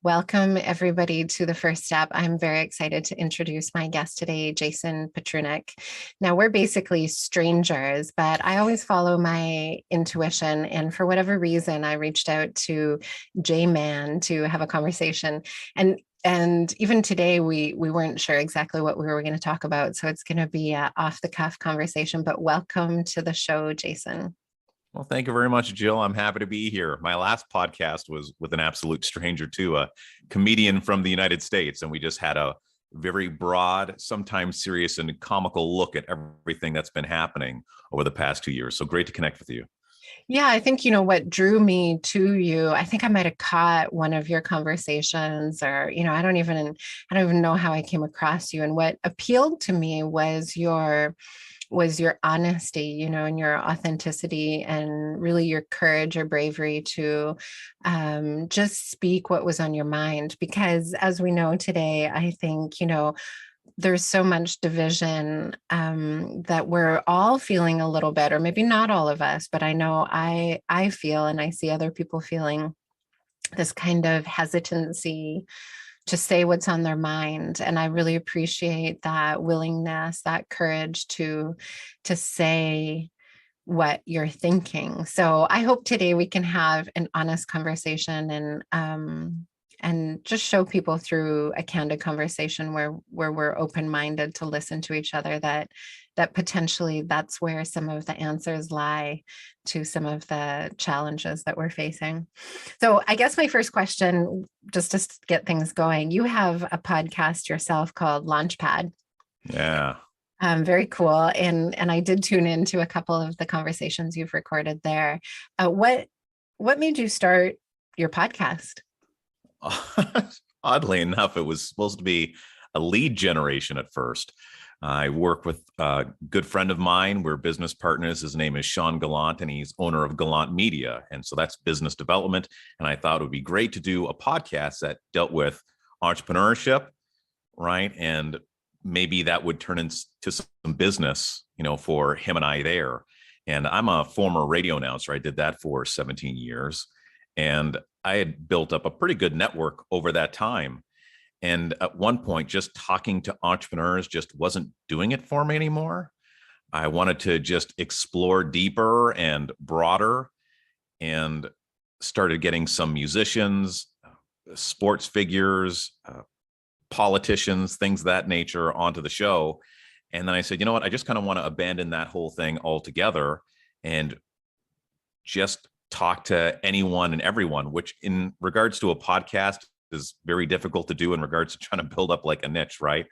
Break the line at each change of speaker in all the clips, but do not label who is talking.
Welcome, everybody, to the first step. I'm very excited to introduce my guest today, Jason Petrunik. Now, we're basically strangers, but I always follow my intuition. And for whatever reason, I reached out to J-Man to have a conversation. And even today, we weren't sure exactly what we were going to talk about. So it's going to be an off-the-cuff conversation. But welcome to the show, Jason.
Well, thank you very much, Jill. I'm happy to be here. My last podcast was with an absolute stranger too, a comedian from the United States. And we just had a very broad, sometimes serious and comical look at everything that's been happening over the past 2 years. So great to connect with you.
Yeah, I think, what drew me to you, I think I might have caught one of your conversations or, I don't even know how I came across you. And what appealed to me was your honesty, and your authenticity and really your courage or bravery to just speak what was on your mind. Because as we know today, I think, there's so much division that we're all feeling a little bit, or maybe not all of us, but I know I feel, and I see other people feeling this kind of hesitancy to say what's on their mind. And I really appreciate that willingness, that courage to say what you're thinking. So I hope today we can have an honest conversation and just show people through a candid conversation where we're open-minded to listen to each other, that potentially that's where some of the answers lie to some of the challenges that we're facing. So I guess my first question, just to get things going, you have a podcast yourself called Launchpad.
Yeah.
Very cool. And I did tune into a couple of the conversations you've recorded there. What made you start your podcast?
Oddly enough, it was supposed to be a lead generation at first. I work with a good friend of mine. We're business partners. His name is Sean Gallant, and he's owner of GallantMEDIA. And so that's business development. And I thought it would be great to do a podcast that dealt with entrepreneurship, right? And maybe that would turn into some business, for him and I there. And I'm a former radio announcer. I did that for 17 years. And I had built up a pretty good network over that time. And at one point, just talking to entrepreneurs just wasn't doing it for me anymore. I wanted to just explore deeper and broader, and started getting some musicians, sports figures, politicians, things of that nature onto the show. And then I said, you know what, I just kind of want to abandon that whole thing altogether and just talk to anyone and everyone, which in regards to a podcast is very difficult to do in regards to trying to build up like a niche, right?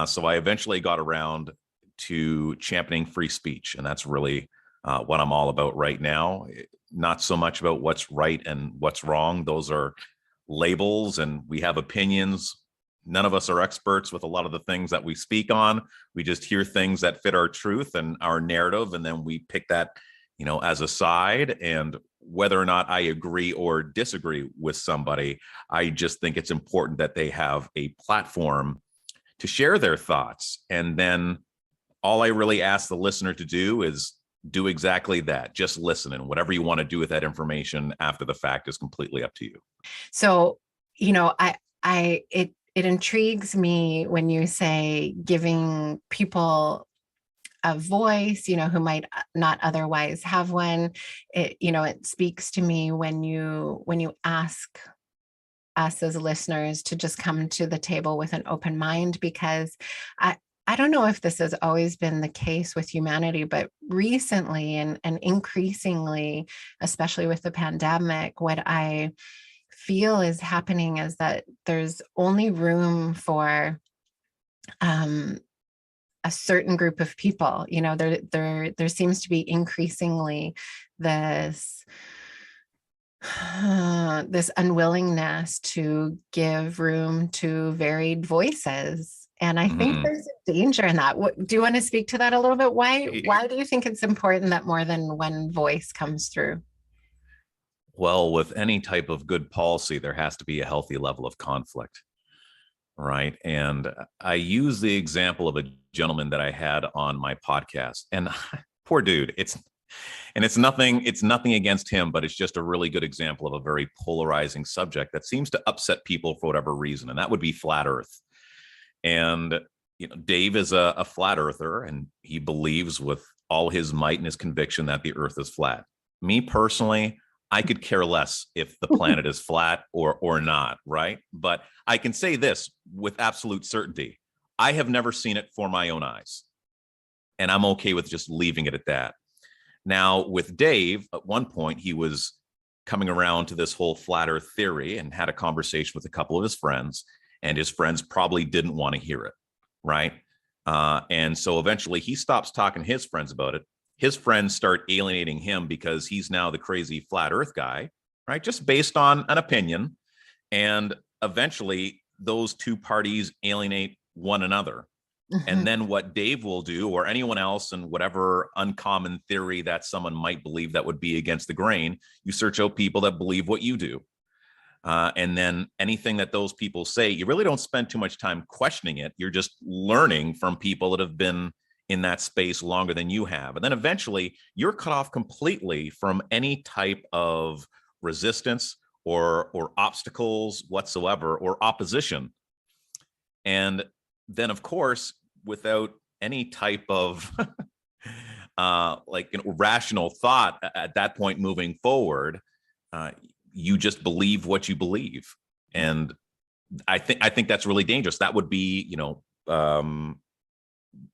So I eventually got around to championing free speech. And that's really what I'm all about right now. Not so much about what's right and what's wrong. Those are labels, and we have opinions. None of us are experts with a lot of the things that we speak on. We just hear things that fit our truth and our narrative, and then we pick that, as a side. And whether or not I agree or disagree with somebody, I just think it's important that they have a platform to share their thoughts. And then all I really ask the listener to do is do exactly that. Just listen, and whatever you want to do with that information after the fact is completely up to you.
So, it intrigues me when you say giving people a voice, who might not otherwise have one. It speaks to me when you ask us as listeners to just come to the table with an open mind, because I don't know if this has always been the case with humanity, but recently and increasingly, especially with the pandemic, what I feel is happening is that there's only room for a certain group of people. There seems to be increasingly this unwillingness to give room to varied voices. And I think there's a danger in that. Do you want to speak to that a little bit? Why do you think it's important that more than one voice comes through?
Well, with any type of good policy, there has to be a healthy level of conflict. Right. And I use the example of a gentleman that I had on my podcast, and poor dude, it's And it's nothing against him, but it's just a really good example of a very polarizing subject that seems to upset people for whatever reason. And that would be flat Earth. And, Dave is a flat earther, and he believes with all his might and his conviction that the earth is flat. Me personally, I could care less if the planet is flat or not, right? But I can say this with absolute certainty. I have never seen it for my own eyes. And I'm okay with just leaving it at that. Now, with Dave, at one point, he was coming around to this whole flat earth theory and had a conversation with a couple of his friends, and his friends probably didn't want to hear it, right? And so eventually he stops talking to his friends about it. His friends start alienating him because he's now the crazy flat earth guy, right? Just based on an opinion. And eventually those two parties alienate one another. And then what Dave will do, or anyone else, and whatever uncommon theory that someone might believe that would be against the grain, you search out people that believe what you do. And then anything that those people say, you really don't spend too much time questioning it. You're just learning from people that have been in that space longer than you have. And then eventually you're cut off completely from any type of resistance or obstacles whatsoever, or opposition. And then, of course, without any type of rational thought at that point moving forward, you just believe what you believe. And I think that's really dangerous. That would be,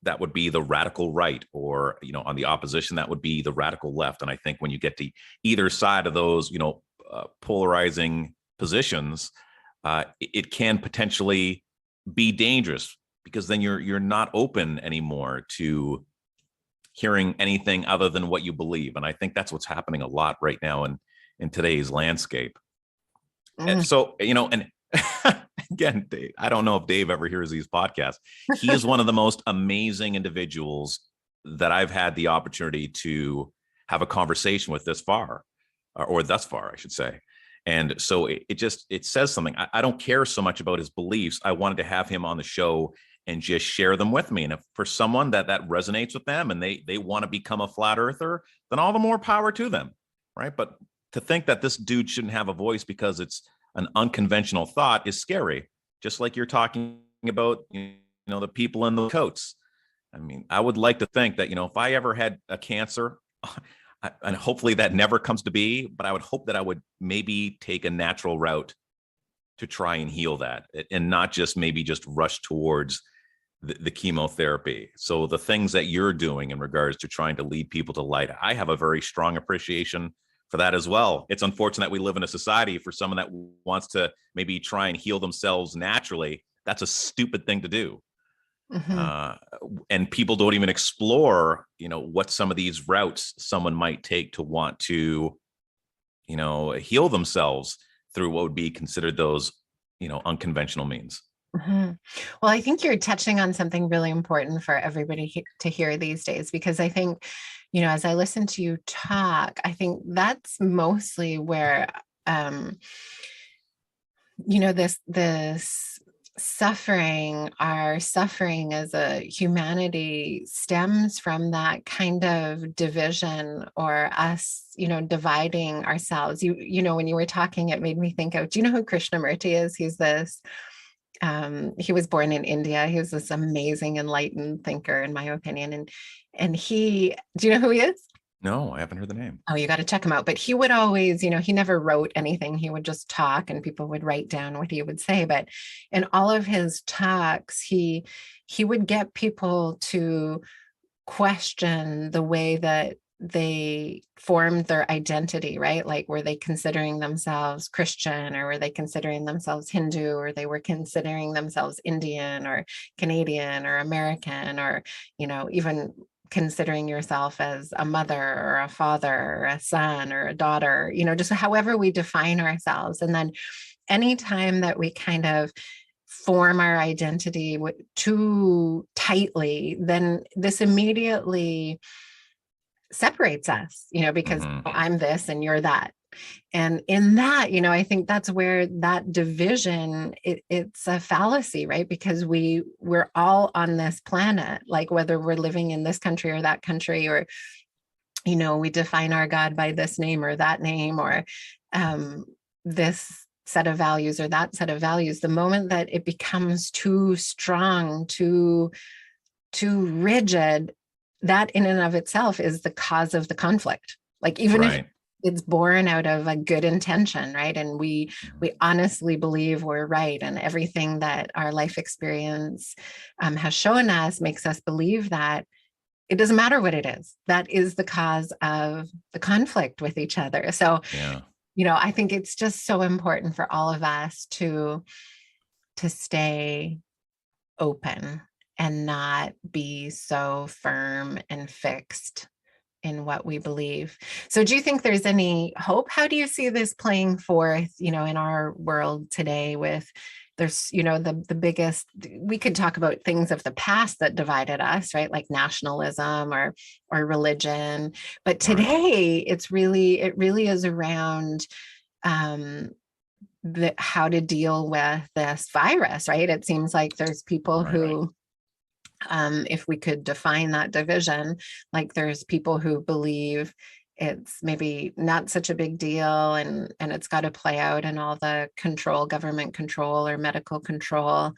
that would be the radical right, or, on the opposition, that would be the radical left. And I think when you get to either side of those, polarizing positions, it can potentially be dangerous, because then you're not open anymore to hearing anything other than what you believe. And I think that's what's happening a lot right now in today's landscape. And so, and again, Dave, I don't know if Dave ever hears these podcasts. He is one of the most amazing individuals that I've had the opportunity to have a conversation with thus far, I should say. And so it says something. I don't care so much about his beliefs. I wanted to have him on the show and just share them with me. And if for someone that resonates with them and they want to become a flat earther, then all the more power to them, right? But to think that this dude shouldn't have a voice because it's an unconventional thought is scary. Just like you're talking about, the people in the coats. I mean, I would like to think that, if I ever had a cancer, and hopefully that never comes to be, but I would hope that I would maybe take a natural route to try and heal that, and not just rush towards the chemotherapy. So the things that you're doing in regards to trying to lead people to light, I have a very strong appreciation for that as well. It's unfortunate that we live in a society for someone that wants to maybe try and heal themselves naturally. That's a stupid thing to do. And people don't even explore, what some of these routes someone might take to want to, heal themselves through what would be considered those, unconventional means.
Well, I think you're touching on something really important for everybody to hear these days, because I think, as I listen to you talk, I think that's mostly where, this our suffering as a humanity stems from that kind of division, or us, dividing ourselves. When you were talking, it made me think of, do you know who Krishnamurti is? He's this, he was born in India. He was this amazing enlightened thinker, in my opinion. And do you know who he is?
No, I haven't heard the name.
Oh, you got to check him out. But he would always, he never wrote anything. He would just talk, and people would write down what he would say. But in all of his talks, he would get people to question the way that they formed their identity, right? Like, were they considering themselves Christian, or were they considering themselves Hindu, or they were considering themselves Indian or Canadian or American, or, even considering yourself as a mother or a father or a son or a daughter, just however we define ourselves. And then anytime that we kind of form our identity too tightly, then this immediately separates us, because I'm this and you're that. And in that, I think that's where that division, it's a fallacy, right? Because we're all on this planet, like whether we're living in this country or that country, or we define our God by this name or that name, or this set of values or that set of values. The moment that it becomes too strong, too rigid, that in and of itself is the cause of the conflict. Like, even if
Right.
it's born out of a good intention, right? And we honestly believe we're right, and everything that our life experience has shown us makes us believe that. It doesn't matter what it is. That is the cause of the conflict with each other. So,
Yeah.
I think it's just so important for all of us to stay open and not be so firm and fixed in what we believe. So do you think there's any hope? How do you see this playing forth, in our world today? With there's, the biggest, we could talk about things of the past that divided us, right? Like nationalism or religion. But
Right.
today it really is around how to deal with this virus, right? It seems like there's people
Right.
who, if we could define that division, like there's people who believe it's maybe not such a big deal, and it's got to play out, and all the government control or medical control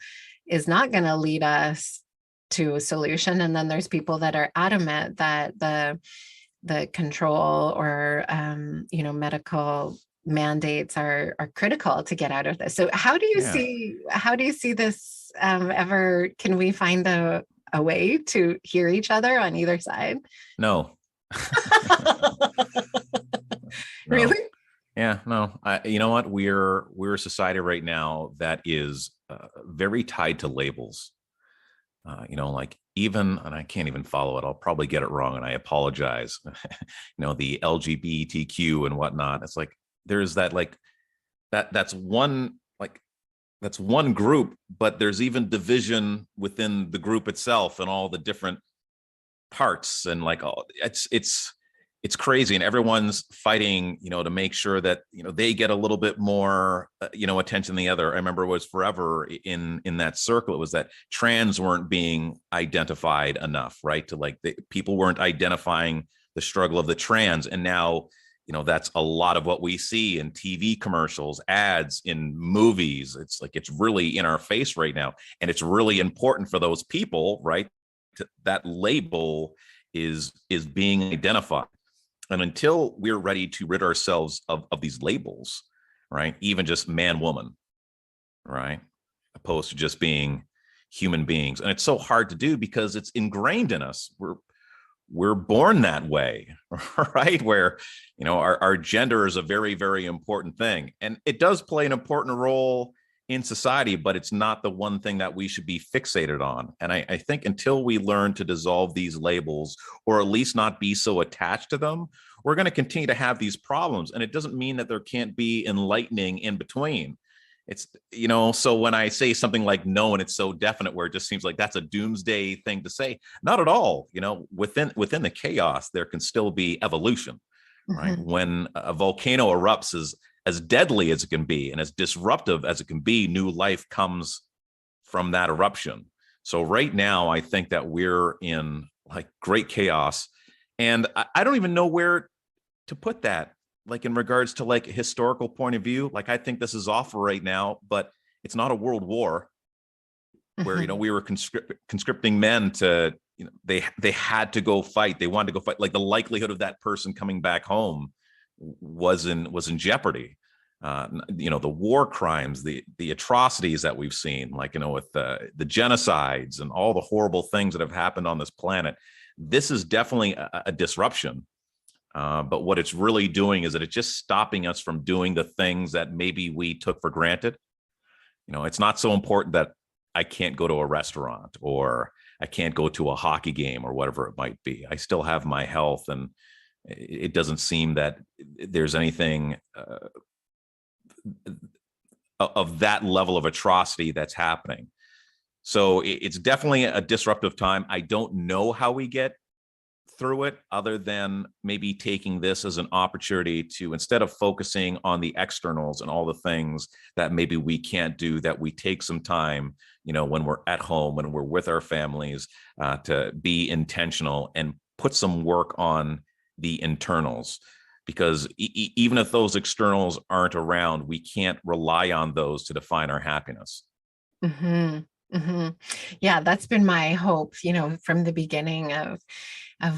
is not going to lead us to a solution. And then there's people that are adamant that the control or medical mandates are critical to get out of this. So how do you
Yeah.
see this, can we find a way to hear each other on either side?
No. No.
Really?
Yeah, no. You know what? We're a society right now that is very tied to labels. Like, even, and I can't even follow it. I'll probably get it wrong, and I apologize. The LGBTQ and whatnot. It's like there's that, like that's one, like that's one group, but there's even division within the group itself and all the different parts, and like, oh, it's crazy, and everyone's fighting to make sure that they get a little bit more attention than the other. I remember it was forever in that circle, it was that trans weren't being identified enough, right? To like, people weren't identifying the struggle of the trans, and now that's a lot of what we see in TV commercials, ads, in movies. It's like, it's really in our face right now, and it's really important for those people, right? That label is being identified. And until we're ready to rid ourselves of these labels, right? Even just man, woman, right? Opposed to just being human beings. And it's so hard to do because it's ingrained in us. We're born that way, right? Where, our gender is a very, very important thing. And it does play an important role in society, but it's not the one thing that we should be fixated on. And I think until we learn to dissolve these labels, or at least not be so attached to them, we're going to continue to have these problems. And it doesn't mean that there can't be enlightening in between. It's, so when I say something like no, and it's so definite where it just seems like that's a doomsday thing to say, not at all. Within the chaos, there can still be evolution, right?
Mhm.
When a volcano erupts, as deadly as it can be and as disruptive as it can be, new life comes from that eruption. So right now, I think that we're in like great chaos, and I don't even know where to put that, like in regards to like a historical point of view. Like, I think this is awful right now, but it's not a world war where
Mhm.
we were conscripting men to, they had to go fight. They wanted to go fight. Like, the likelihood of that person coming back home was in jeopardy. The war crimes, the atrocities that we've seen, like, with the genocides and all the horrible things that have happened on this planet. This is definitely a disruption. But what it's really doing is that it's just stopping us from doing the things that maybe we took for granted. It's not so important that I can't go to a restaurant, or I can't go to a hockey game, or whatever it might be. I still have my health, and it doesn't seem that there's anything of that level of atrocity that's happening. So it's definitely a disruptive time. I don't know how we get through it, other than maybe taking this as an opportunity to, instead of focusing on the externals and all the things that maybe we can't do, that we take some time, when we're at home, when we're with our families, to be intentional and put some work on the internals, because even if those externals aren't around, we can't rely on those to define our happiness.
Mm-hmm. Mm-hmm. Yeah, that's been my hope, from the beginning of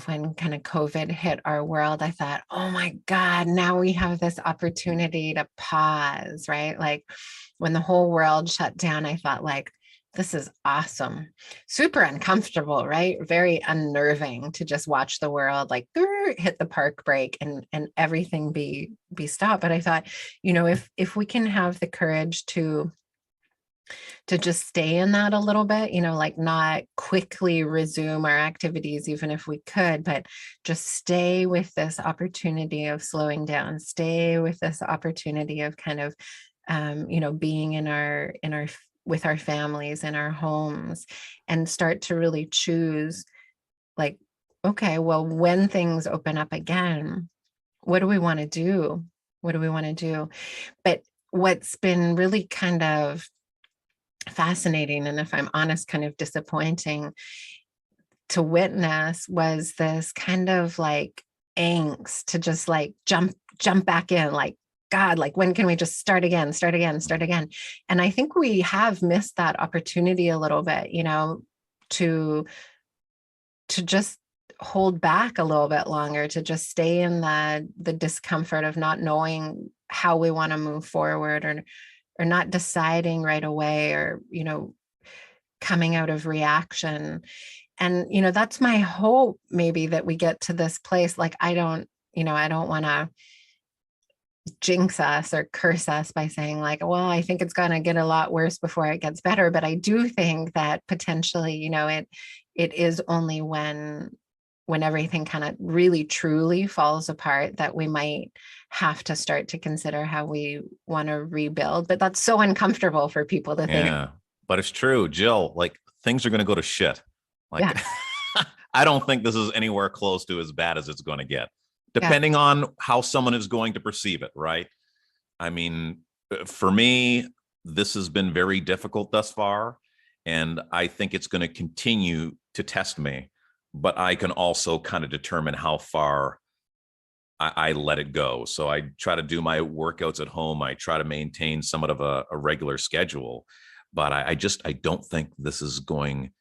when kind of COVID hit our world. I thought, oh my God, now we have this opportunity to pause, right? Like when the whole world shut down, I thought like, this is awesome. Super uncomfortable, right? Very unnerving to just watch the world like hit the park brake and everything be stopped. But I thought, if we can have the courage to just stay in that a little bit, like not quickly resume our activities, even if we could, but just stay with this opportunity of slowing down, stay with this opportunity of kind of, being with our families in our homes, and start to really choose like, okay, well, when things open up again, what do we want to do? What do we want to do? But what's been really kind of fascinating, and if I'm honest, kind of disappointing to witness, was this kind of like angst to just like jump back in, like, God, like when can we just start again? And I think we have missed that opportunity a little bit, to just hold back a little bit longer, to just stay in the discomfort of not knowing how we want to move forward, or not deciding right away, or coming out of reaction. And that's my hope, maybe, that we get to this place. Like I don't want to jinx us or curse us by saying like, well, I think it's going to get a lot worse before it gets better. But I do think that potentially, it is only when everything kind of really truly falls apart that we might have to start to consider how we want to rebuild. But that's so uncomfortable for people to think.
Yeah, but it's true, Jill. Like things are going to go to shit. Like,
Yeah.
I don't think this is anywhere close to as bad as it's going to get,
Yeah.
depending on how someone is going to perceive it, right? I mean, for me, this has been very difficult thus far, and I think it's going to continue to test me. But I can also kind of determine how far I let it go. So I try to do my workouts at home. I try to maintain somewhat of a regular schedule, but I don't think this is going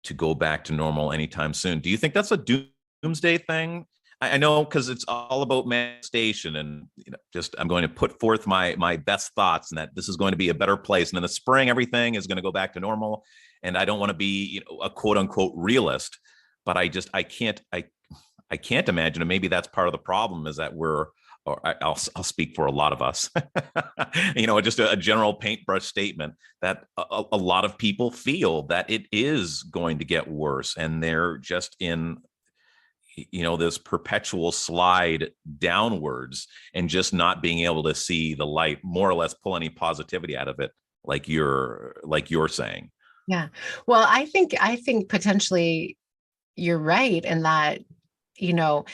to go back to normal anytime soon. Do you think that's a doomsday thing? I know, because it's all about manifestation, and just I'm going to put forth my best thoughts, and that this is going to be a better place. And in the spring, everything is going to go back to normal. And I don't want to be, a quote unquote realist, but I can't imagine, and maybe that's part of the problem, is that I'll speak for a lot of us, just a general paintbrush statement, that a lot of people feel that it is going to get worse, and they're just in, this perpetual slide downwards, and just not being able to see the light, more or less pull any positivity out of it, like you're saying.
Yeah. Well, I think potentially you're right in that, you know,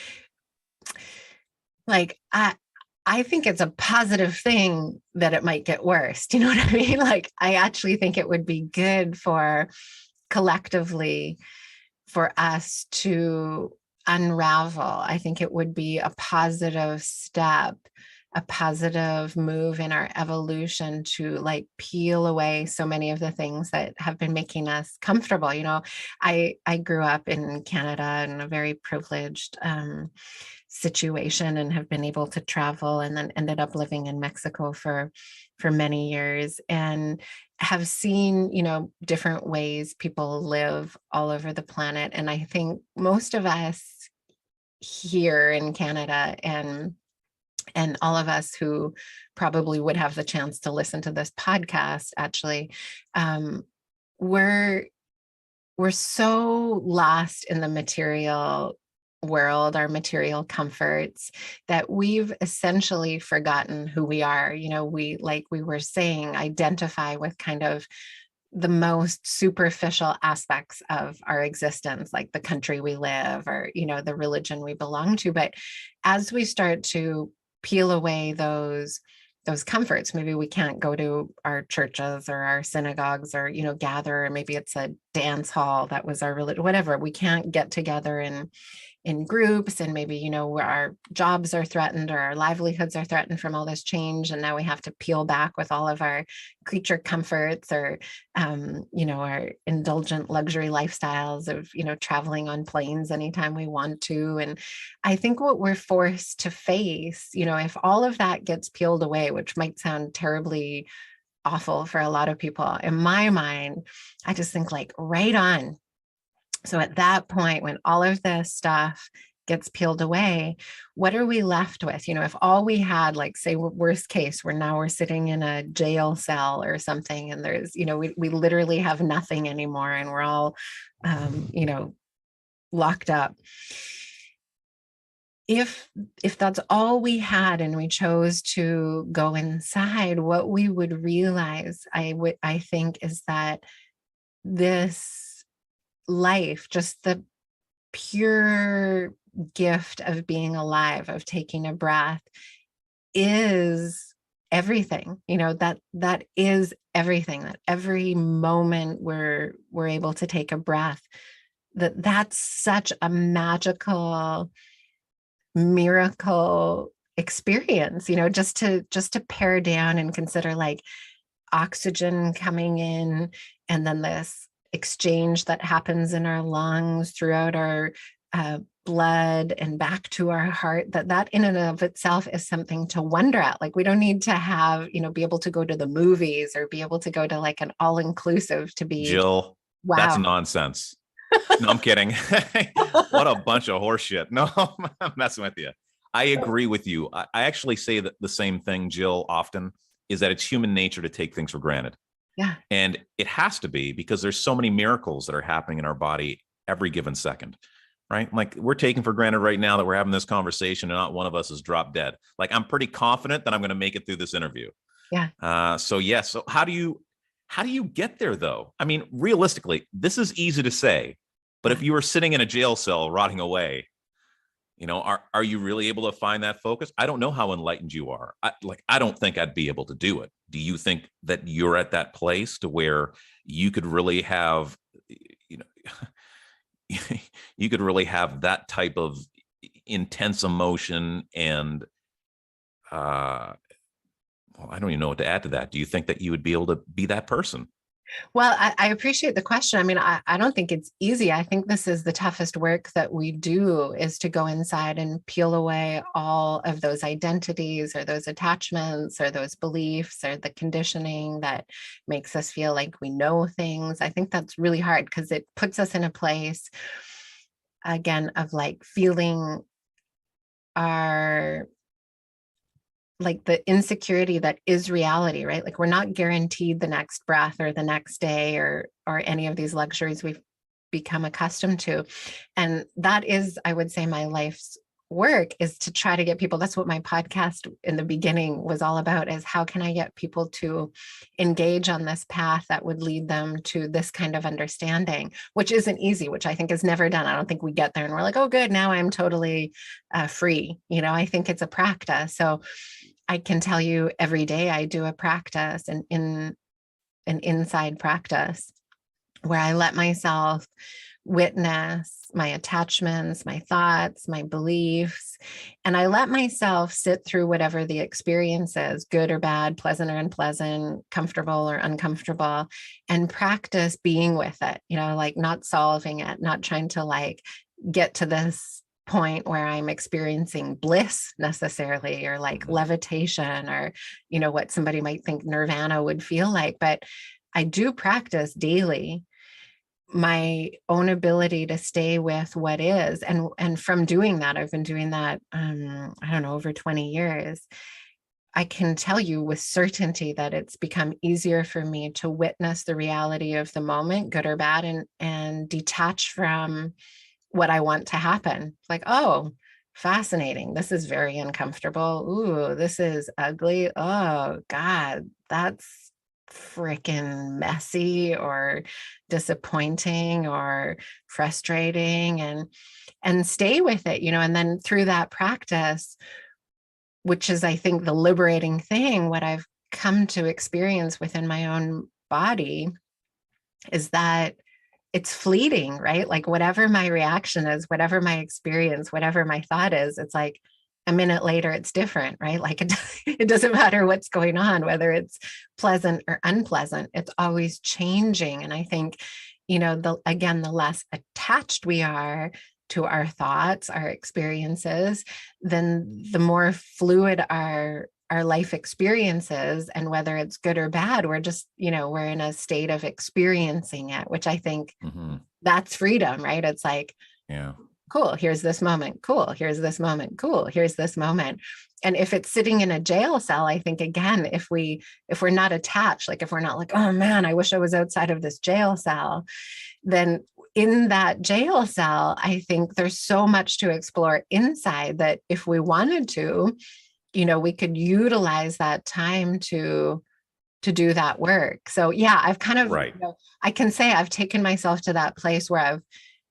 like I think it's a positive thing that it might get worse. Do you know what I mean? Like, I actually think it would be good for collectively for us to unravel. I think it would be a positive step, a positive move in our evolution to like peel away so many of the things that have been making us comfortable. I grew up in Canada in a very privileged situation, and have been able to travel, and then ended up living in Mexico for many years, and have seen, different ways people live all over the planet. And I think most of us here in Canada, and all of us who probably would have the chance to listen to this podcast, actually, we're so lost in the material world, our material comforts, that we've essentially forgotten who we are. We, like we were saying, identify with kind of the most superficial aspects of our existence, like the country we live, or, the religion we belong to. But as we start to peel away those comforts, maybe we can't go to our churches or our synagogues, or, gather, or maybe it's a dance hall that was our religion, whatever. We can't get together in groups, and maybe, where our jobs are threatened or our livelihoods are threatened from all this change. And now we have to peel back with all of our creature comforts or, our indulgent luxury lifestyles of, traveling on planes anytime we want to. And I think what we're forced to face, if all of that gets peeled away, which might sound terribly awful for a lot of people, in my mind, I just think like right on. So at that point, when all of this stuff gets peeled away, what are we left with? If all we had, like, say, worst case, we're sitting in a jail cell or something, and there's, we literally have nothing anymore, and we're all, locked up. If that's all we had and we chose to go inside, what we would realize, I think, is that this life, just the pure gift of being alive, of taking a breath, is everything. That is everything. That every moment we're able to take a breath, that's such a magical miracle experience, just to pare down and consider, like, oxygen coming in, and then this exchange that happens in our lungs throughout our blood and back to our heart, that in and of itself is something to wonder at. Like, we don't need to have, be able to go to the movies or be able to go to like an all-inclusive to be,
Jill,
wow.
That's nonsense. No, I'm kidding. What a bunch of horseshit. No, I'm messing with you. I agree with you. I actually say that the same thing, Jill, often, is that it's human nature to take things for granted.
Yeah.
And it has to be, because there's so many miracles that are happening in our body every given second, right? Like, we're taking for granted right now that we're having this conversation and not one of us is dropped dead. Like, I'm pretty confident that I'm going to make it through this interview.
Yeah.
So yes. So how do you get there though? I mean, realistically, this is easy to say, but if you were sitting in a jail cell rotting away, are you really able to find that focus? I don't know how enlightened you are. I don't think I'd be able to do it. Do you think that you're at that place to where you could really have, you could really have that type of intense emotion and, well, I don't even know what to add to that. Do you think that you would be able to be that person?
Well, I appreciate the question. I mean, I don't think it's easy. I think this is the toughest work that we do, is to go inside and peel away all of those identities or those attachments or those beliefs or the conditioning that makes us feel like we know things. I think that's really hard because it puts us in a place, again, of like feeling our, like, the insecurity that is reality, right? Like, we're not guaranteed the next breath or the next day or any of these luxuries we've become accustomed to. And that is, I would say, my life's work, is to try to get people. That's what my podcast in the beginning was all about, is how can I get people to engage on this path that would lead them to this kind of understanding, which isn't easy, which I think is never done. I don't think we get there and we're like, oh, good, now I'm totally free. I think it's a practice. So I can tell you every day I do a practice, and in an inside practice, where I let myself witness my attachments, my thoughts, my beliefs, and I let myself sit through whatever the experience is, good or bad, pleasant or unpleasant, comfortable or uncomfortable, and practice being with it, like not solving it, not trying to like get to this point where I'm experiencing bliss necessarily, or like levitation, or, what somebody might think nirvana would feel like. But I do practice daily my own ability to stay with what is. And from doing that, I've been doing that, I don't know, over 20 years. I can tell you with certainty that it's become easier for me to witness the reality of the moment, good or bad, and detach from what I want to happen. Like, oh, fascinating. This is very uncomfortable. Ooh, this is ugly. Oh God, that's freaking messy or disappointing or frustrating, and stay with it, and then through that practice, which is, I think, the liberating thing, what I've come to experience within my own body is that it's fleeting, right? Like whatever my reaction is, whatever my experience, whatever my thought is, it's like a minute later, it's different, right? Like it doesn't matter what's going on, whether it's pleasant or unpleasant, it's always changing. And I think, the less attached we are to our thoughts, our experiences, then the more fluid our life experiences, and whether it's good or bad, we're just, we're in a state of experiencing it, which I think that's freedom, right? It's like,
yeah,
cool, here's this moment, cool, here's this moment, cool, here's this moment. And if it's sitting in a jail cell, I think, again, if we're not attached, like if we're not like, oh man, I wish I was outside of this jail cell, then in that jail cell, I think there's so much to explore inside that if we wanted to, we could utilize that time to do that work. So yeah, I've kind of,
right.
I can say I've taken myself to that place where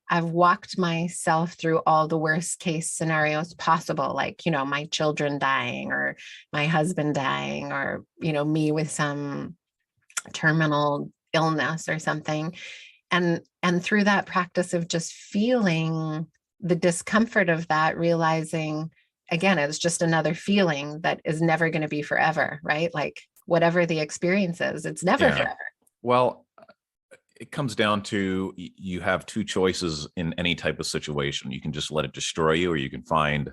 I've walked myself through all the worst case scenarios possible, like, my children dying or my husband dying or, me with some terminal illness or something. And through that practice of just feeling the discomfort of that, realizing, again, it's just another feeling that is never going to be forever, right? Like whatever the experience is, it's never forever.
Well, it comes down to you have two choices in any type of situation. You can just let it destroy you, or you can find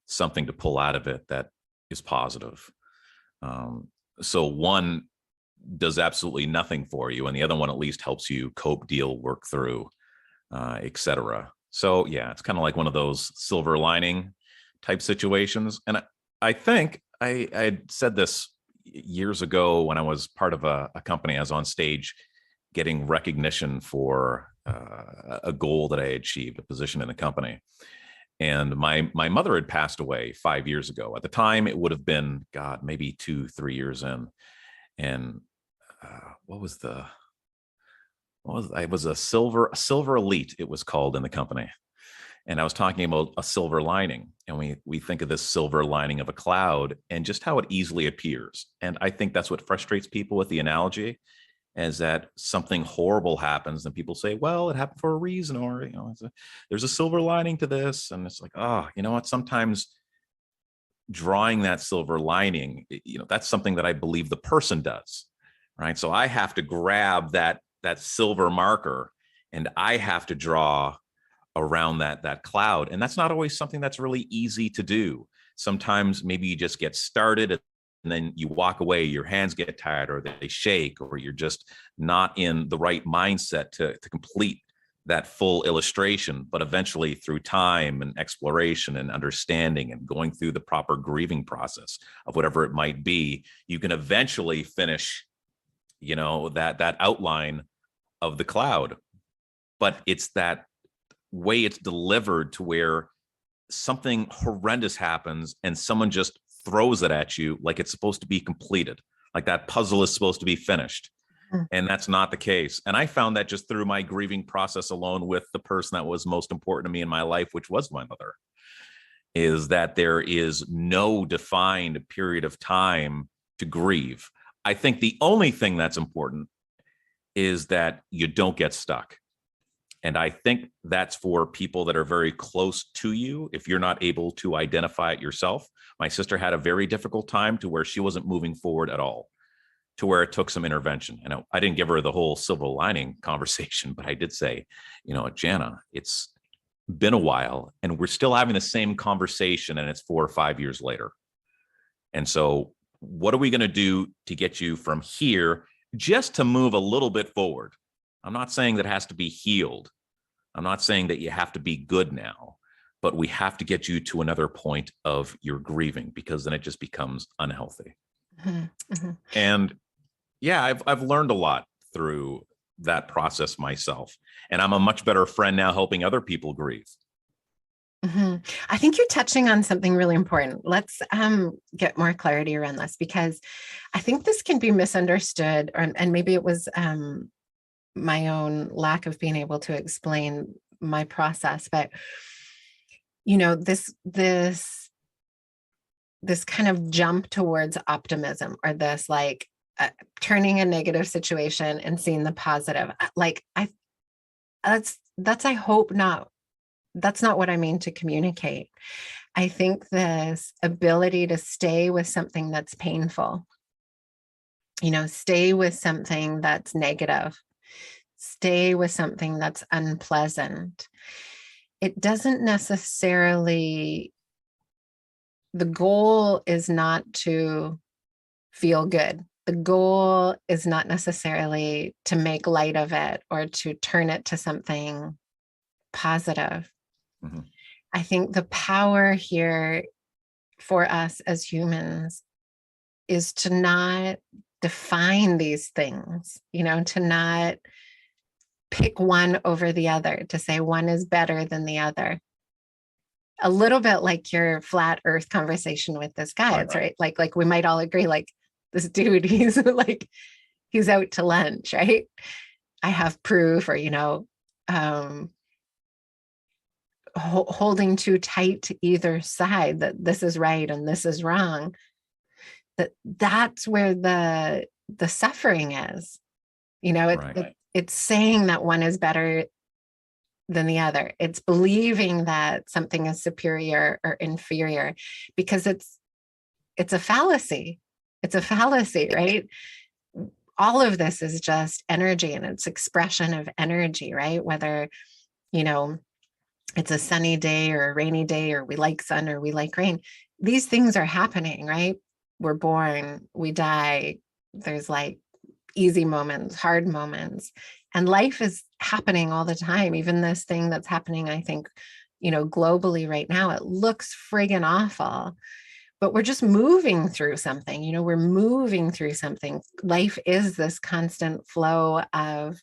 something to pull out of it that is positive. So one does absolutely nothing for you, and the other one at least helps you cope, deal, work through, etc. So yeah, it's kind of like one of those silver lining type situations. And I think I had said this years ago when I was part of a company. I was on stage getting recognition for a goal that I achieved, a position in the company. And my mother had passed away 5 years ago. At the time, it would have been, God, maybe 2-3 years in. And it was a silver elite, it was called in the company. And I was talking about a silver lining, and we think of this silver lining of a cloud and just how it easily appears. And I think that's what frustrates people with the analogy, is that something horrible happens and people say, well, it happened for a reason, or, there's a silver lining to this. And it's like, oh, you know what? Sometimes drawing that silver lining, that's something that I believe the person does, right? So I have to grab that silver marker and I have to draw around that cloud. And that's not always something that's really easy to do. Sometimes maybe you just get started and then you walk away, your hands get tired or they shake, or you're just not in the right mindset to complete that full illustration. But eventually, through time and exploration and understanding and going through the proper grieving process of whatever it might be, you can eventually finish, that outline of the cloud. But it's that way it's delivered to where something horrendous happens and someone just throws it at you like it's supposed to be completed, like that puzzle is supposed to be finished. And that's not the case. And I found that just through my grieving process alone with the person that was most important to me in my life, which was my mother, is that there is no defined period of time to grieve. I think the only thing that's important is that you don't get stuck. And I think that's for people that are very close to you. If you're not able to identify it yourself, my sister had a very difficult time to where she wasn't moving forward at all, to where it took some intervention. And I didn't give her the whole silver lining conversation, but I did say, Jana, it's been a while and we're still having the same conversation and it's 4 or 5 years later. And so what are we going to do to get you from here just to move a little bit forward? I'm not saying that it has to be healed. I'm not saying that you have to be good now, but we have to get you to another point of your grieving, because then it just becomes unhealthy. Mm-hmm. And yeah, I've learned a lot through that process myself, and I'm a much better friend now helping other people grieve.
Mm-hmm. I think you're touching on something really important. Let's get more clarity around this, because I think this can be misunderstood, and maybe it was my own lack of being able to explain my process. But, this kind of jump towards optimism, or this like turning a negative situation and seeing the positive. Like that's I hope not, that's not what I mean to communicate. I think this ability to stay with something that's painful, stay with something that's negative, stay with something that's unpleasant. It doesn't necessarily, the goal is not to feel good. The goal is not necessarily to make light of it or to turn it to something positive. Mm-hmm. I think the power here for us as humans is to not define these things, to not pick one over the other, to say one is better than the other. A little bit like your flat earth conversation with this guy. It's right. Like we might all agree, like this dude, he's like, he's out to lunch, right? I have proof, or, holding too tight to either side that this is right and this is wrong. That's where the suffering is, it's saying that one is better than the other. It's believing that something is superior or inferior, because it's a fallacy. It's a fallacy, right? All of this is just energy, and it's expression of energy, right? Whether, it's a sunny day or a rainy day, or we like sun or we like rain. These things are happening, right? We're born, we die. There's like easy moments, hard moments, and life is happening all the time. Even this thing that's happening, I think, globally right now, it looks friggin' awful, but we're just moving through something, we're moving through something. Life is this constant flow of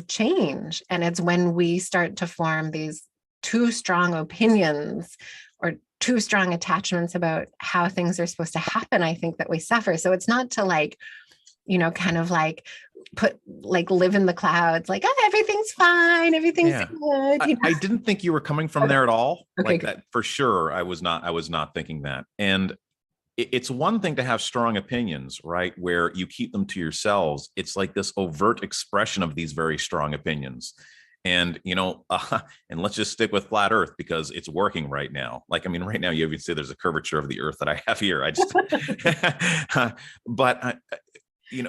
change. And it's when we start to form these too strong opinions or too strong attachments about how things are supposed to happen, I think, that we suffer. So it's not to kind of live in the clouds, like, oh, everything's fine, everything's good.
I didn't think you were coming from there at all.
Okay,
like that, for sure. I was not thinking that. And it's one thing to have strong opinions, right? Where you keep them to yourselves. It's like this overt expression of these very strong opinions. And, and let's just stick with flat earth because it's working right now. Like, I mean, right now you even say there's a curvature of the earth that I have here. I just, but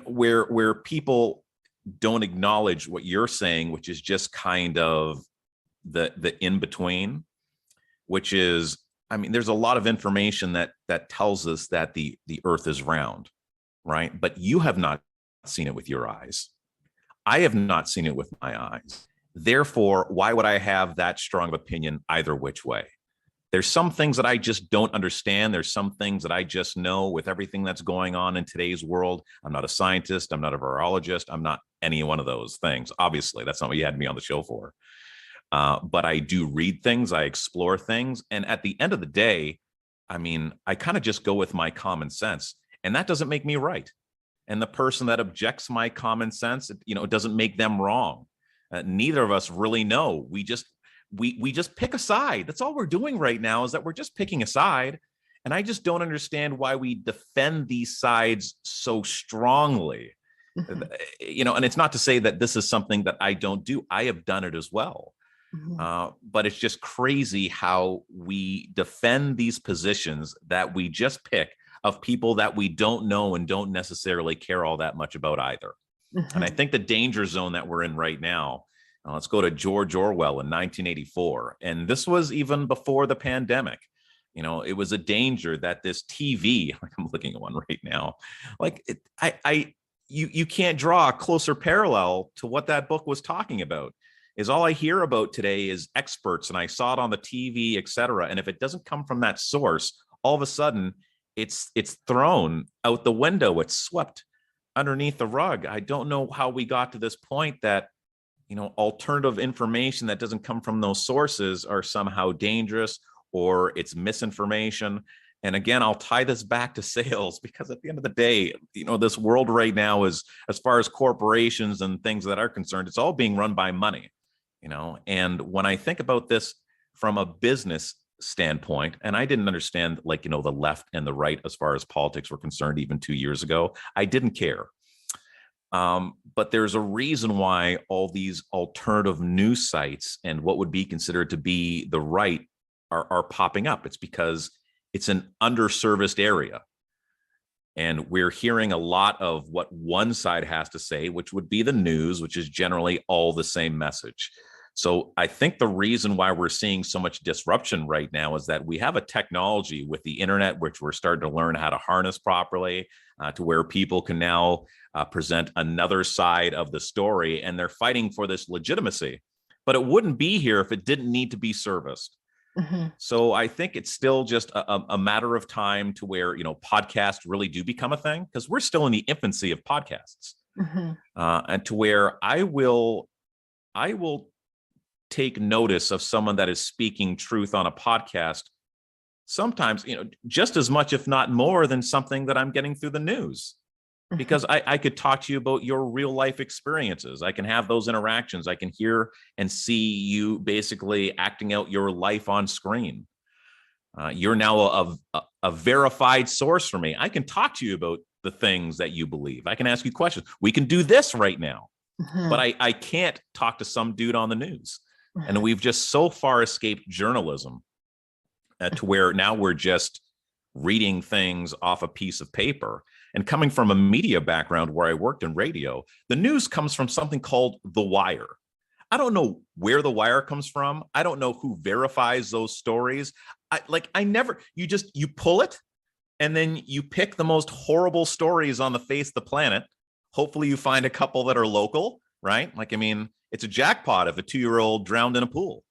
where people don't acknowledge what you're saying, which is just kind of the in between, which is, I mean, there's a lot of information that tells us that the earth is round, right? But you have not seen it with your eyes. I have not seen it with my eyes. Therefore, why would I have that strong of opinion either which way? There's some things that I just don't understand. There's some things that I just know with everything that's going on in today's world. I'm not a scientist. I'm not a virologist. I'm not any one of those things. Obviously, that's not what you had me on the show for. But I do read things. I explore things. And at the end of the day, I mean, I kind of just go with my common sense. And that doesn't make me right. And the person that objects my common sense, it doesn't make them wrong. Neither of us really know. We just pick a side. That's all we're doing right now, is that we're just picking a side. And I just don't understand why we defend these sides so strongly. And it's not to say that this is something that I don't do. I have done it as well. But it's just crazy how we defend these positions that we just pick of people that we don't know and don't necessarily care all that much about either. And I think the danger zone that we're in right now, let's go to George Orwell in 1984. And this was even before the pandemic. It was a danger that this TV, like I'm looking at one right now, like you can't draw a closer parallel to what that book was talking about. Is all I hear about today is experts, and I saw it on the TV, et cetera. And if it doesn't come from that source, all of a sudden it's thrown out the window. It's swept underneath the rug. I don't know how we got to this point that, alternative information that doesn't come from those sources are somehow dangerous or it's misinformation. And again, I'll tie this back to sales, because at the end of the day, this world right now is, as far as corporations and things that are concerned, it's all being run by money, and when I think about this from a business standpoint, and I didn't understand the left and the right as far as politics were concerned even 2 years ago. I didn't care. But there's a reason why all these alternative news sites and what would be considered to be the right are popping up. It's because it's an underserviced area. And we're hearing a lot of what one side has to say, which would be the news, which is generally all the same message. So I think the reason why we're seeing so much disruption right now is that we have a technology with the internet, which we're starting to learn how to harness properly, to where people can now present another side of the story, and they're fighting for this legitimacy. But it wouldn't be here if it didn't need to be serviced.
Mm-hmm.
So I think it's still just a matter of time to where, podcasts really do become a thing, because we're still in the infancy of podcasts.
Mm-hmm.
And to where I will take notice of someone that is speaking truth on a podcast sometimes, just as much, if not more, than something that I'm getting through the news. Because I could talk to you about your real life experiences. I can have those interactions. I can hear and see you basically acting out your life on screen. You're now a verified source for me. I can talk to you about the things that you believe. I can ask you questions. We can do this right now.
Mm-hmm.
But I can't talk to some dude on the news.
Mm-hmm.
And we've just so far escaped journalism to where now we're just reading things off a piece of paper. And coming from a media background where I worked in radio, the news comes from something called The Wire. I don't know where The Wire comes from. I don't know who verifies those stories. You pull it and then you pick the most horrible stories on the face of the planet. Hopefully you find a couple that are local, right? It's a jackpot if a 2-year-old drowned in a pool,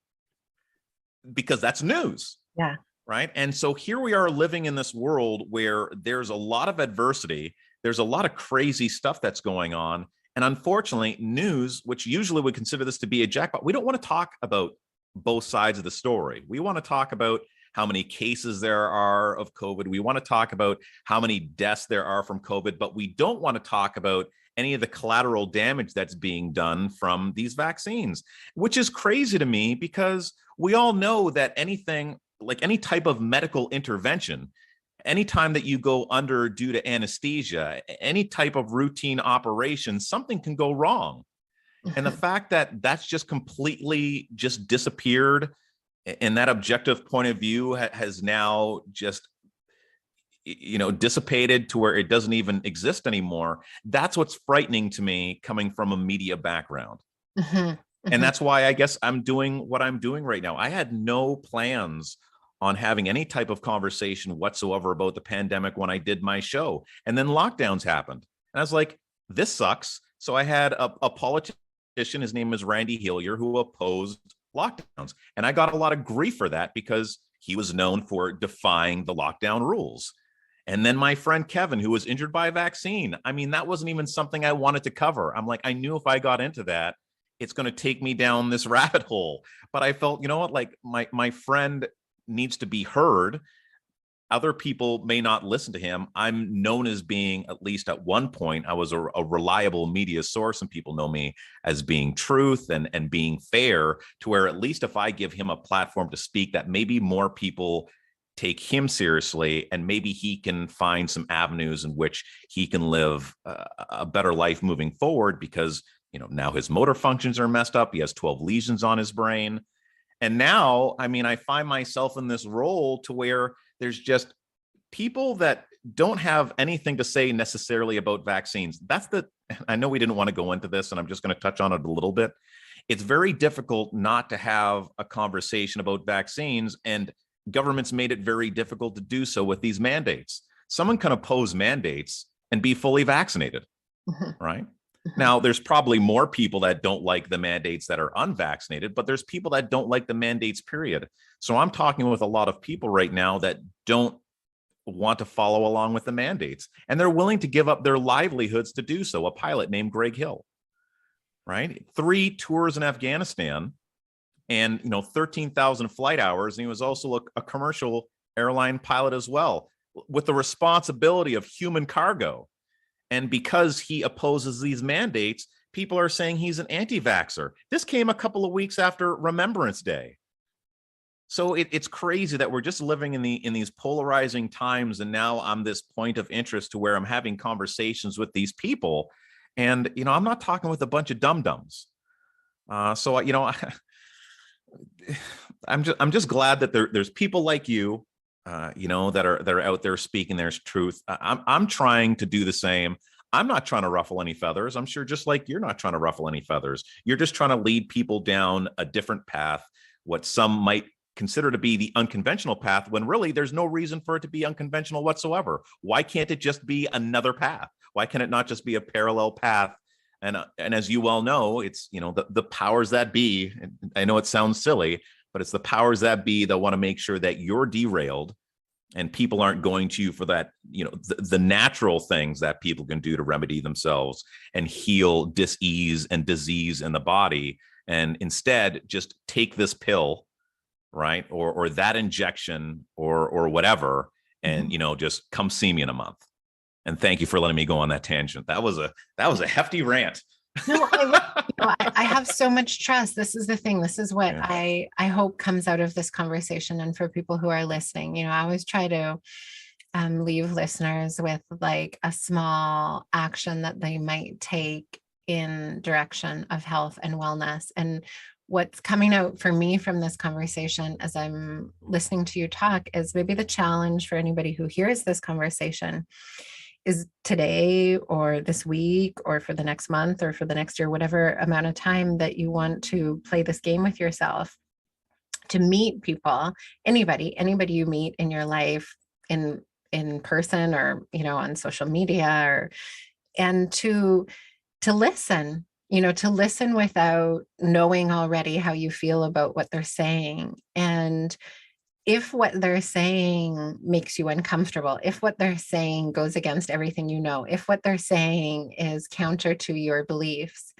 because that's news.
Yeah.
Right. And so here we are living in this world where there's a lot of adversity. There's a lot of crazy stuff that's going on. And unfortunately, news, which usually would consider this to be a jackpot, we don't want to talk about both sides of the story. We want to talk about how many cases there are of COVID. We want to talk about how many deaths there are from COVID, but we don't want to talk about any of the collateral damage that's being done from these vaccines, which is crazy to me, because we all know that anything like any type of medical intervention, anytime that you go under due to anesthesia, any type of routine operation, something can go wrong. And the fact that that's just completely just disappeared, and that objective point of view has now just dissipated to where it doesn't even exist anymore. That's what's frightening to me, coming from a media background.
Mm-hmm.
And that's why I guess I'm doing what I'm doing right now. I had no plans on having any type of conversation whatsoever about the pandemic when I did my show. And then lockdowns happened. And I was like, this sucks. So I had a politician, his name is Randy Hillier, who opposed lockdowns. And I got a lot of grief for that, because he was known for defying the lockdown rules. And then my friend Kevin, who was injured by a vaccine. That wasn't even something I wanted to cover. I'm like, I knew if I got into that, it's going to take me down this rabbit hole. But I felt, my friend needs to be heard. Other people may not listen to him. I'm known as being, at least at one point, I was a reliable media source, and people know me as being truth and being fair, to where at least if I give him a platform to speak, that maybe more people take him seriously, and maybe he can find some avenues in which he can live a better life moving forward, because now his motor functions are messed up. He has 12 lesions on his brain. And now, I find myself in this role to where there's just people that don't have anything to say necessarily about vaccines. I know we didn't want to go into this, and I'm just going to touch on it a little bit. It's very difficult not to have a conversation about vaccines, and government's made it very difficult to do so with these mandates. Someone can oppose mandates and be fully vaccinated, right? Now, there's probably more people that don't like the mandates that are unvaccinated, but there's people that don't like the mandates, period. So I'm talking with a lot of people right now that don't want to follow along with the mandates, and they're willing to give up their livelihoods to do so. A pilot named Greg Hill, right? 3 tours in Afghanistan and 13,000 flight hours. And he was also a commercial airline pilot as well, with the responsibility of human cargo. And because he opposes these mandates, people are saying he's an anti-vaxxer. This came a couple of weeks after Remembrance Day. So it's crazy that we're just living in these polarizing times. And now I'm this point of interest to where I'm having conversations with these people. And, I'm not talking with a bunch of dum-dums. So, I'm just glad that there's people like you, that are out there speaking their truth. I'm trying to do the same. I'm not trying to ruffle any feathers. I'm sure just like you're not trying to ruffle any feathers. You're just trying to lead people down a different path, what some might consider to be the unconventional path, when really there's no reason for it to be unconventional whatsoever. Why can't it just be another path? Why can it not just be a parallel path? And as you well know, it's the powers that be. I know it sounds silly, but it's the powers that be that want to make sure that you're derailed and people aren't going to you for that, the natural things that people can do to remedy themselves and heal dis-ease and disease in the body, and instead just take this pill, right, or that injection or whatever, and just come see me in a month. And thank you for letting me go on that tangent. That was a hefty rant.
No, I have so much trust. This is the thing. This is what I hope comes out of this conversation. And for people who are listening, I always try to leave listeners with like a small action that they might take in direction of health and wellness. And what's coming out for me from this conversation as I'm listening to you talk is maybe the challenge for anybody who hears this conversation is today or this week or for the next month or for the next year, whatever amount of time that you want to play this game with yourself, to meet people, anybody you meet in your life in person or, on social media, and to listen, to listen without knowing already how you feel about what they're saying. And if what they're saying makes you uncomfortable, if what they're saying goes against everything if what they're saying is counter to your beliefs,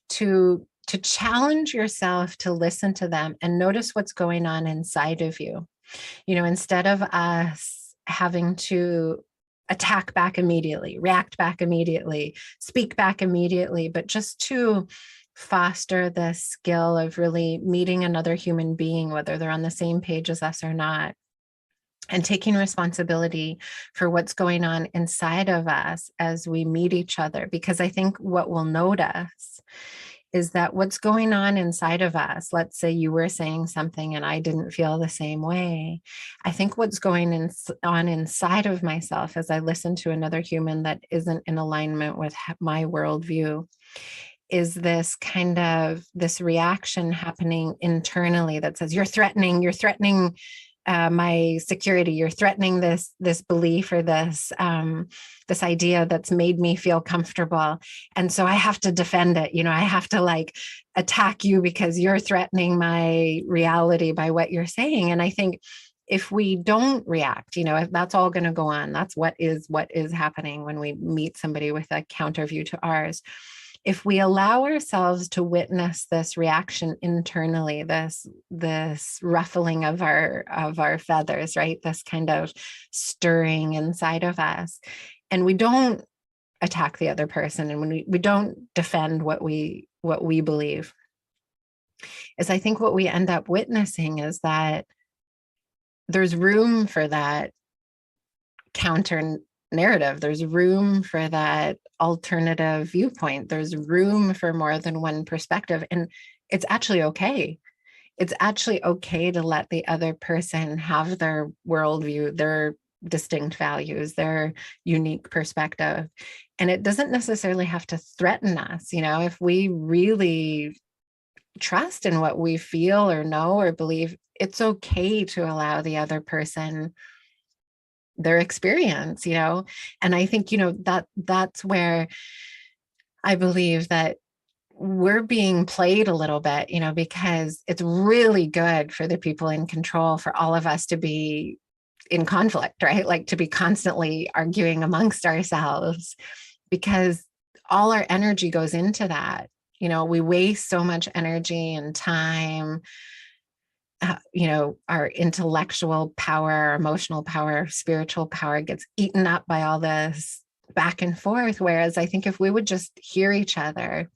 to challenge yourself to listen to them and notice what's going on inside of you. Instead of us having to attack back immediately, react back immediately, speak back immediately, but just to foster the skill of really meeting another human being, whether they're on the same page as us or not, and taking responsibility for what's going on inside of us as we meet each other. Because I think what we'll notice is that what's going on inside of us, let's say you were saying something and I didn't feel the same way. I think what's going on inside of myself as I listen to another human that isn't in alignment with my worldview is this kind of this reaction happening internally that says, you're threatening my security, you're threatening this belief or this idea that's made me feel comfortable. And so I have to defend it. I have to like attack you because you're threatening my reality by what you're saying. And I think if we don't react, if that's all going to go on, that's what is happening when we meet somebody with a counter view to ours. If we allow ourselves to witness this reaction internally, this ruffling of our feathers, right? This kind of stirring inside of us, and we don't attack the other person, and when we don't defend what we believe, is I think what we end up witnessing is that there's room for that counter narrative. There's room for that alternative viewpoint. There's room for more than one perspective. And it's actually okay. It's actually okay to let the other person have their worldview, their distinct values, their unique perspective. And it doesn't necessarily have to threaten us. If we really trust in what we feel or know or believe, it's okay to allow the other person their experience, and I think, that's where I believe that we're being played a little bit, because it's really good for the people in control, for all of us to be in conflict, right? Like to be constantly arguing amongst ourselves, because all our energy goes into that. We waste so much energy and time. Our intellectual power, our emotional power, spiritual power gets eaten up by all this back and forth. Whereas I think if we would just hear each other,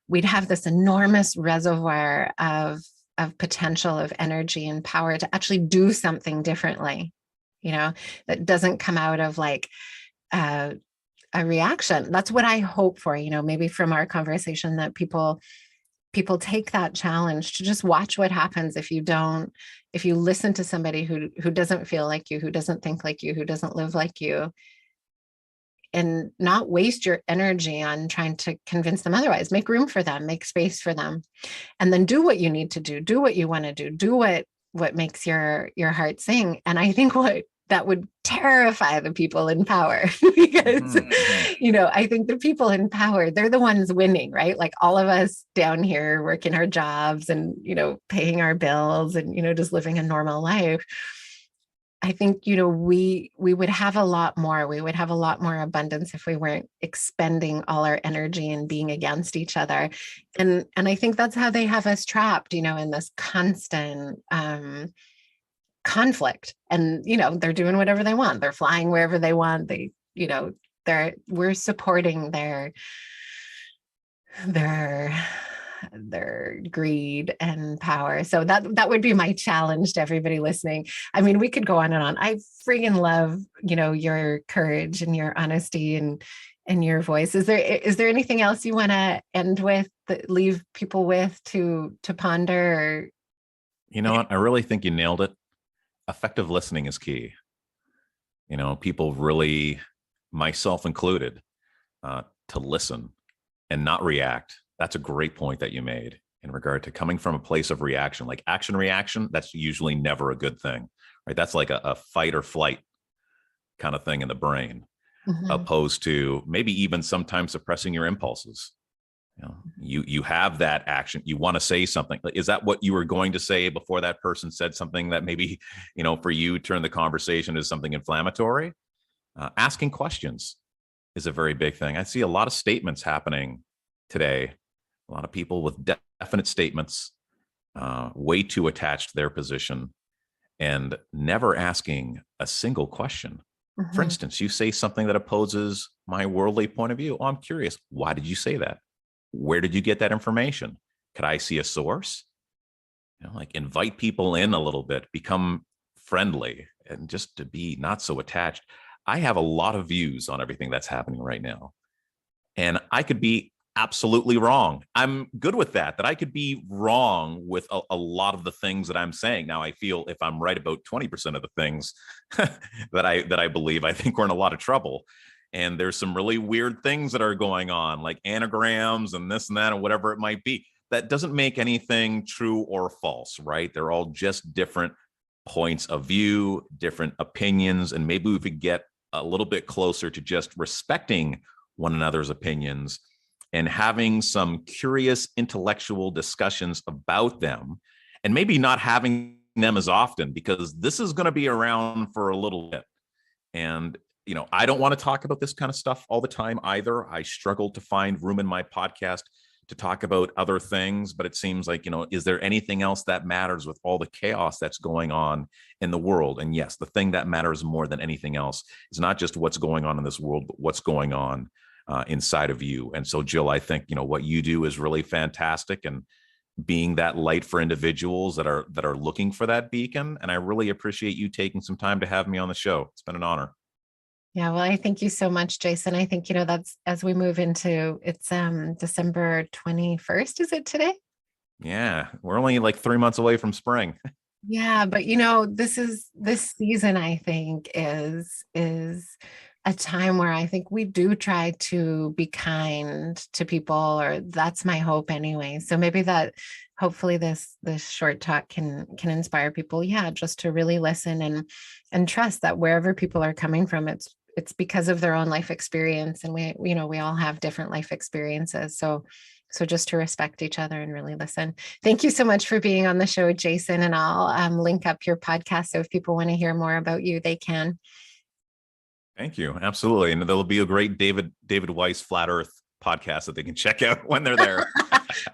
we'd have this enormous reservoir of potential, of energy and power to actually do something differently, that doesn't come out of like a reaction. That's what I hope for, maybe from our conversation, that people take that challenge to just watch what happens if you listen to somebody who doesn't feel like you, who doesn't think like you, who doesn't live like you, and not waste your energy on trying to convince them otherwise. Make room for them, make space for them, and then do what you need to do what you want to do what makes your heart sing. And I think that would terrify the people in power because, I think the people in power, they're the ones winning, right? Like all of us down here working our jobs and, paying our bills and, just living a normal life. I think, we would have a lot more. We would have a lot more abundance if we weren't expending all our energy and being against each other. And I think that's how they have us trapped, in this constant conflict. And, they're doing whatever they want. They're flying wherever they want. We're supporting their greed and power. So that would be my challenge to everybody listening. I mean, we could go on and on. I freaking love, your courage and your honesty and your voice. Is there anything else you want to end with, that leave people with to ponder? Or...
You know what? I really think you nailed it. Effective listening is key. People really, myself included, to listen and not react. That's a great point that you made in regard to coming from a place of reaction, like action reaction. That's usually never a good thing, right? That's like a fight or flight kind of thing in the brain, opposed to maybe even sometimes suppressing your impulses. You have that action. You want to say something. Is that what you were going to say before that person said something that maybe, for you turned the conversation into something inflammatory? Asking questions is a very big thing. I see a lot of statements happening today. A lot of people with definite statements, way too attached to their position, and never asking a single question. For instance, you say something that opposes my worldly point of view. Oh, I'm curious. Why did you say that? Where did you get that information? Could I see a source? Invite people in a little bit, become friendly, and just to be not so attached. I have a lot of views on everything that's happening right now, and I could be absolutely wrong. I'm good with that I could be wrong with a lot of the things that I'm saying. Now, I feel if I'm right about 20% of the things that I believe, I think we're in a lot of trouble. And there's some really weird things that are going on, like anagrams and this and that, and whatever it might be. That doesn't make anything true or false, right? They're all just different points of view, different opinions. And maybe we could get a little bit closer to just respecting one another's opinions and having some curious intellectual discussions about them, and maybe not having them as often, because this is going to be around for a little bit. And I don't want to talk about this kind of stuff all the time either. I struggle to find room in my podcast to talk about other things, but it seems like, is there anything else that matters with all the chaos that's going on in the world? And yes, the thing that matters more than anything else is not just what's going on in this world, but what's going on inside of you. And so, Jill, I think, what you do is really fantastic, and being that light for individuals that are looking for that beacon. And I really appreciate you taking some time to have me on the show. It's been an honor.
Yeah, well, I thank you so much, Jason. I think, that's as we move into, it's December 21st, is it today?
Yeah, we're only like 3 months away from spring.
Yeah, but this season, I think, is a time where I think we do try to be kind to people, or that's my hope anyway. So maybe that hopefully this short talk can inspire people, just to really listen and trust that wherever people are coming from, it's because of their own life experience. And we all have different life experiences. So just to respect each other and really listen. Thank you so much for being on the show, Jason. And I'll link up your podcast, so if people want to hear more about you, they can.
Thank you. Absolutely. And there'll be a great David Weiss Flat Earth podcast that they can check out when they're there.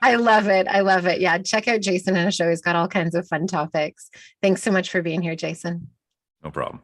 I love it. Yeah. Check out Jason and his show. He's got all kinds of fun topics. Thanks so much for being here, Jason.
No problem.